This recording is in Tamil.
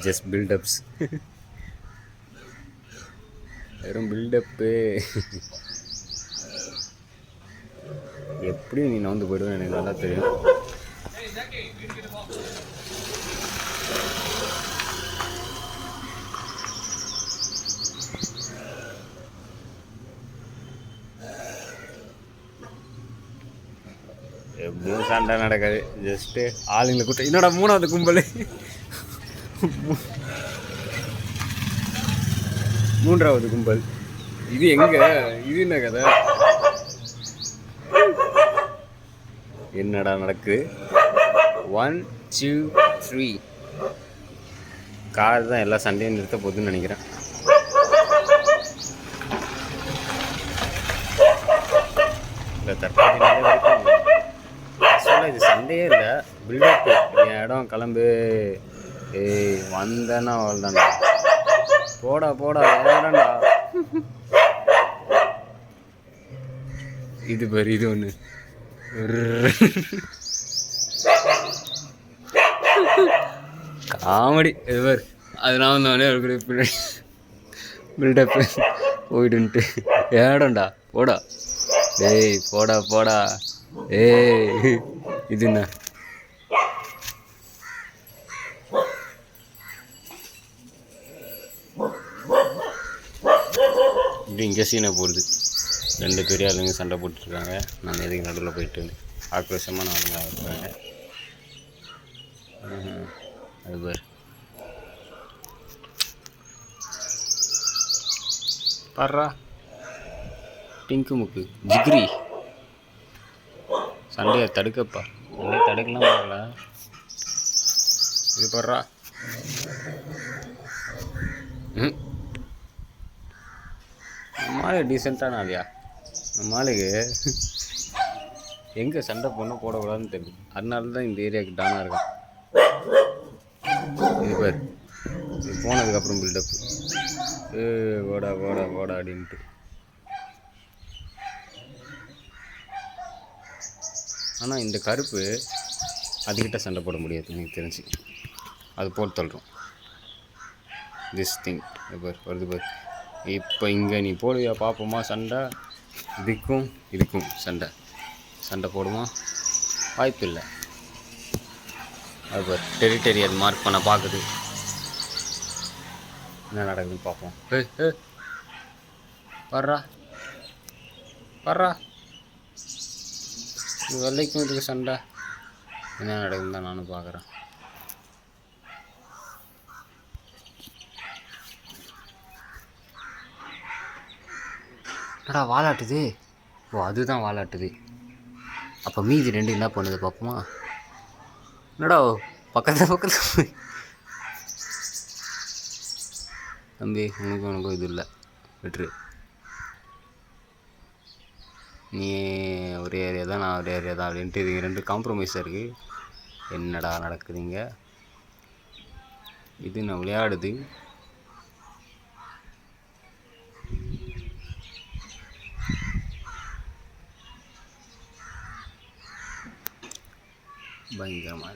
ஜஸ்ட் பில்டப்ஸ், வெறும் பில்டப்பு. எப்படியும் நீ நவுந்து போயிடுவேன் எனக்கு நல்லா தெரியும். எப்படியும் சண்டை நடக்காது, ஜஸ்ட்டு ஆளுங்களை கூட்டம். என்னோட மூணாவது கும்பல், மூன்றாவது கும்பல். இது எங்க, இது என்ன கதை, என்னடா நடக்குது? 1 2 3 கார் தான் எல்லா சண்டையும் நிறுத்த போகுதுன்னு நினைக்கிறேன். இல்லை தற்காலிக இது சண்டையே இல்லை, பில்டப். என் இடம் கிளம்பு, ஏய் வந்தேன்னா அவ்வளோதான்டா, போடா போடா ஏடா. இது பாரு, இது ஒன்று காமெடி. இது பாரு, அதெல்லாம் வந்தோடனே ஒரு பின்னாடி பில்டப்பு போயிடுன்ட்டு ஏடண்டா போடா, ஏய் போடா போடா, ஏய் இது என்ன இப்படி இங்கே சீனை போடுது. ரெண்டு பெரிய ஆளுங்க சண்டை போட்டுருக்காங்க. நம்ம எதுக்கு நடுவில் போயிட்டு ஆக்ரோஷமான ஆளுங்க இருக்காங்க. அது பாரு, பாடுறா பிங்க்கு முக்கு ஜிக்ரி சண்டையை தடுக்கப்பா, ஒன்றே தடுக்கலாம் பாருங்களா. இது பாடுறா, நம்மளால டீசெண்டான ஆளியா, நம்மளுக்கு எங்கே சண்டை போடணும் போடக்கூடாதுன்னு தெரியும். அதனால தான் இந்த ஏரியாவுக்கு டானாக இருக்கும். இது பாரு, இது போனதுக்கப்புறம் பில்டப்பு, ஓடா ஓடா ஓடா அப்படின்ட்டு. ஆனால் இந்த கருப்பு அதுக்கிட்ட சண்டை போட முடியாது எனக்கு தெரிஞ்சு, அது போட்டு தள்ளுறோம். திஸ் திங் பார் வருது பார். இப்போ இங்கே நீ போடுவியா பார்ப்போமா சண்டை, இதுக்கும் சண்டை போடுமா, வாய்ப்பு இல்லை. அது பார் டெரிட்டரியல் மார்க் பண்ண பார்க்குது, என்ன நடக்குதுன்னு பார்ப்போம். வர்றா வர்றா, வெள்ளைக்கும் இதுக்கு சண்டை, என்ன நடக்குதுன்னு தான் நானும் பார்க்குறேன். என்னடா வாலாட்டுது, ஓ அதுதான் வாலாட்டுது. அப்போ மீதி ரெண்டு என்ன பண்ணுது பார்ப்போமா. என்னடா பக்கத்தில் தம்பி, உனக்கும் இது இல்லை, விட்டுரு. நீ ஒரு ஏரியா தான், நான் ஒரு ஏரியா தான் அப்படின்ட்டு இது ரெண்டு காம்ப்ரமைஸாக இருக்குது. என்னடா நடக்குதுங்க, இது நான் விளையாடுது. பயங்கரமாக